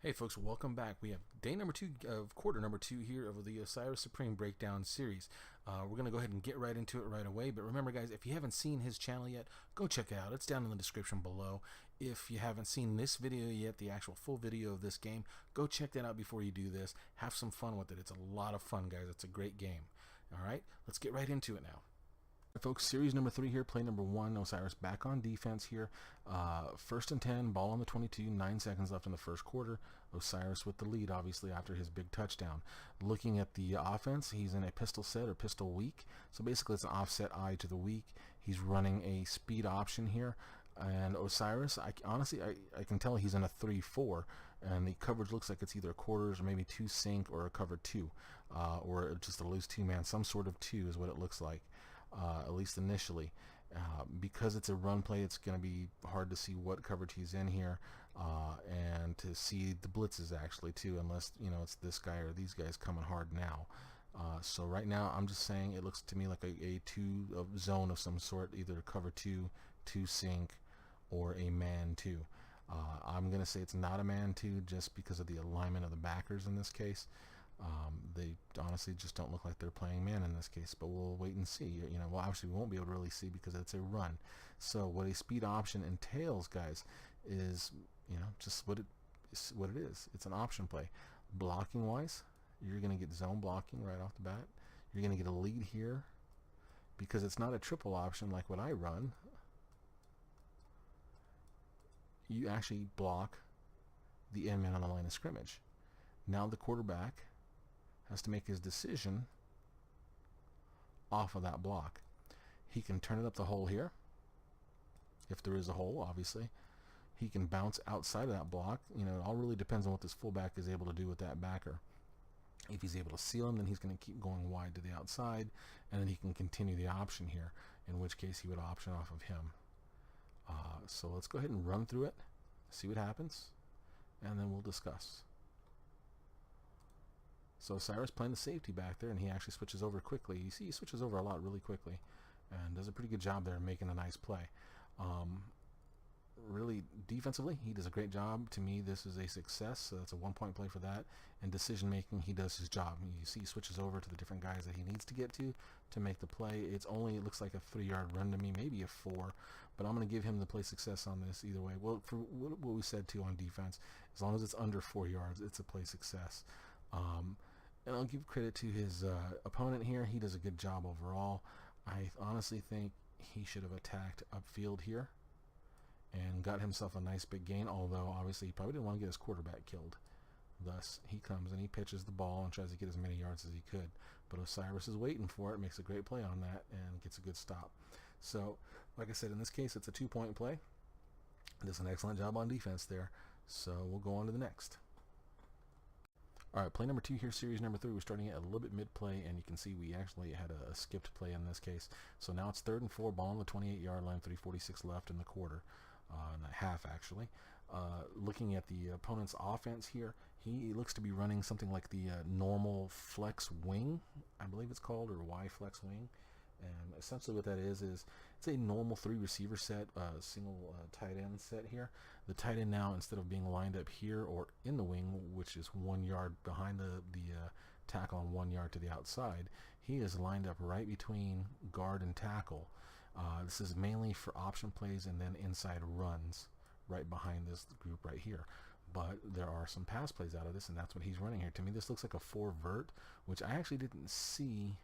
Hey folks, welcome back. We have day number 2 of quarter number 2 here of the OSIRIS Supreme Breakdown series. We're going to go ahead and get right into it right away. But remember guys, if you haven't seen his channel yet, go check it out. It's down in the description below. If you haven't seen this video yet, the actual full video of this game, go check that out before you do this. Have some fun with it. It's a lot of fun guys. It's a great game. Alright, let's get right into it now. Folks, series number 3 here, play number 1. OSIRIS back on defense here. First and 10, ball on the 22, 9 seconds left in the first quarter. OSIRIS with the lead, obviously, after his big touchdown. Looking at the offense, he's in a pistol set or pistol weak. So basically, it's an offset eye to the weak. He's running a speed option here. And OSIRIS, honestly, I can tell he's in a 3-4, and the coverage looks like it's either quarters or maybe 2 sink or a cover 2, or just a loose 2-man, some sort of 2 is what it looks like. At least initially. Because it's a run play, it's going to be hard to see what coverage he's in here, and to see the blitzes actually too, unless it's this guy or these guys coming hard now. So right now I'm just saying it looks to me like a 2 zone of some sort, either cover 2, 2 sink, or a man 2. I'm going to say it's not a man 2 just because of the alignment of the backers in this case. They honestly just don't look like they're playing man in this case, but we'll wait and see. Well, obviously we won't be able to really see because it's a run. So what a speed option entails, guys, is just what it is. It's an option play. Blocking wise, you're going to get zone blocking right off the bat. You're going to get a lead here because it's not a triple option like what I run. You actually block the end man on the line of scrimmage. Now the quarterback has to make his decision off of that block. He can turn it up the hole here, if there is a hole, obviously. He can bounce outside of that block. It all really depends on what this fullback is able to do with that backer. If he's able to seal him, then he's going to keep going wide to the outside, and then he can continue the option here, in which case he would option off of him. So let's go ahead and run through it, see what happens, and then we'll discuss. So OSIRIS playing the safety back there, and he actually switches over quickly. You see he switches over a lot really quickly and does a pretty good job there making a nice play. Really defensively, he does a great job. To me, this is a success, so that's a 1-point play for that. And decision making, he does his job. You see he switches over to the different guys that he needs to get to make the play. It looks like a 3-yard run to me, maybe a 4, but I'm going to give him the play success on this either way. Well, for what we said too on defense, as long as it's under 4 yards, it's a play success. And I'll give credit to his opponent here. He does a good job overall. I honestly think he should have attacked upfield here and got himself a nice big gain, although obviously he probably didn't want to get his quarterback killed. Thus, he comes and he pitches the ball and tries to get as many yards as he could. But OSIRIS is waiting for it, makes a great play on that, and gets a good stop. So, like I said, in this case, it's a 2-point play. Does an excellent job on defense there. So we'll go on to the next. Alright, play number 2 here, series number 3. We're starting at a little bit mid-play, and you can see we actually had a skipped play in this case. So now it's 3rd and 4, ball on the 28-yard line, 3:46 left in the quarter. In the half, actually. Looking at the opponent's offense here, he looks to be running something like the normal flex wing, I believe it's called, or Y flex wing. And essentially what that is it's a normal 3 receiver set, single tight end set here. The tight end now, instead of being lined up here or in the wing, which is 1 yard behind the tackle and 1 yard to the outside, he is lined up right between guard and tackle. This is mainly for option plays and then inside runs right behind this group right here. But there are some pass plays out of this, and that's what he's running here. To me, this looks like a 4 vert, which I actually didn't see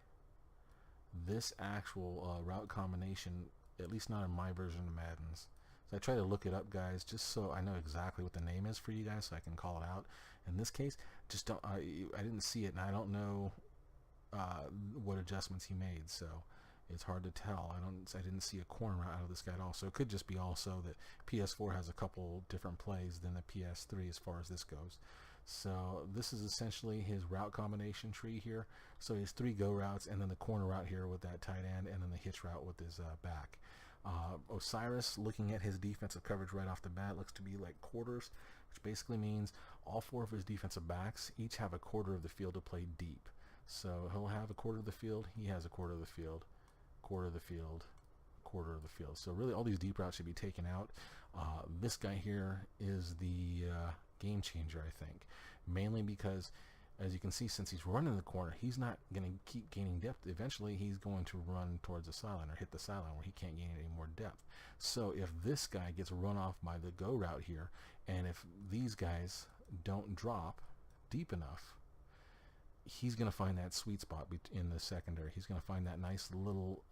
this actual route combination, at least not in my version of Madden's. So I try to look it up, guys, just so I know exactly what the name is for you guys, so I can call it out. In this case, just don't. I didn't see it, and I don't know what adjustments he made, so it's hard to tell. I didn't see a corner route out of this guy at all. So it could just be also that PS4 has a couple different plays than the PS3 as far as this goes. So this is essentially his route combination tree here. So he has 3 go routes, and then the corner route here with that tight end, and then the hitch route with his back. OSIRIS, looking at his defensive coverage right off the bat, looks to be like quarters, which basically means all 4 of his defensive backs each have a quarter of the field to play deep. So he'll have a quarter of the field, he has a quarter of the field, quarter of the field, quarter of the field. So really all these deep routes should be taken out. This guy here is the game changer, I think. Mainly because, as you can see, since he's running the corner, he's not going to keep gaining depth. Eventually, he's going to run towards the sideline or hit the sideline where he can't gain any more depth. So if this guy gets run off by the go route here, and if these guys don't drop deep enough, he's going to find that sweet spot in the secondary. He's going to find that nice little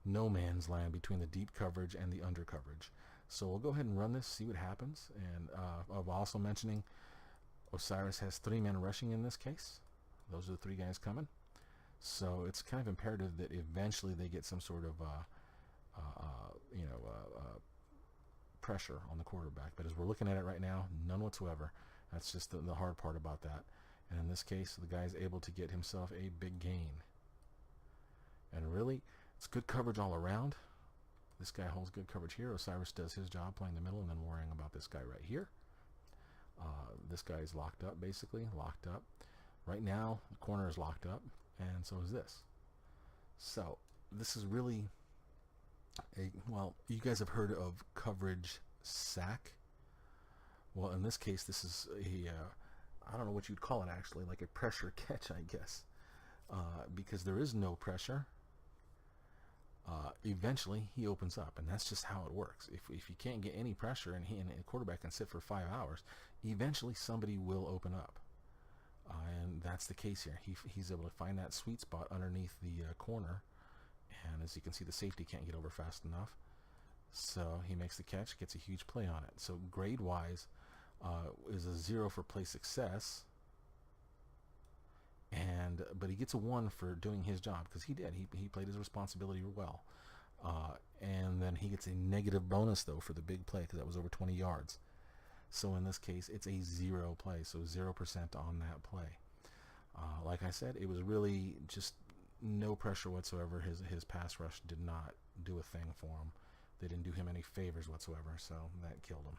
no man's land between the deep coverage and the under coverage. So we'll go ahead and run this, see what happens. And I'm also mentioning Osiris has 3 men rushing in this case. Those are the 3 guys coming. So it's kind of imperative that eventually they get some sort of pressure on the quarterback. But as we're looking at it right now, none whatsoever. That's just the hard part about that. And in this case, the guy's able to get himself a big gain. And really, it's good coverage all around. This guy holds good coverage here. Osiris does his job playing the middle and then worrying about this guy right here. This guy is locked up, basically. Locked up. Right now, the corner is locked up, and so is this. So, this is really well, you guys have heard of coverage sack. Well, in this case, this is a, I don't know what you'd call it actually, like a pressure catch, I guess. Because there is no pressure. Eventually he opens up, and that's just how it works. If you can't get any pressure and a quarterback can sit for 5 hours, eventually somebody will open up, and that's the case here. He's able to find that sweet spot underneath the corner, and as you can see, the safety can't get over fast enough, so he makes the catch, gets a huge play on it. So grade wise is a 0 for play success, but he gets a 1 for doing his job, because he played his responsibility well. And then he gets a negative bonus though for the big play, because that was over 20 yards. So in this case, it's a 0 play, so 0% on that play. Like I said, it was really just no pressure whatsoever. His pass rush did not do a thing for him. They didn't do him any favors whatsoever, so that killed him.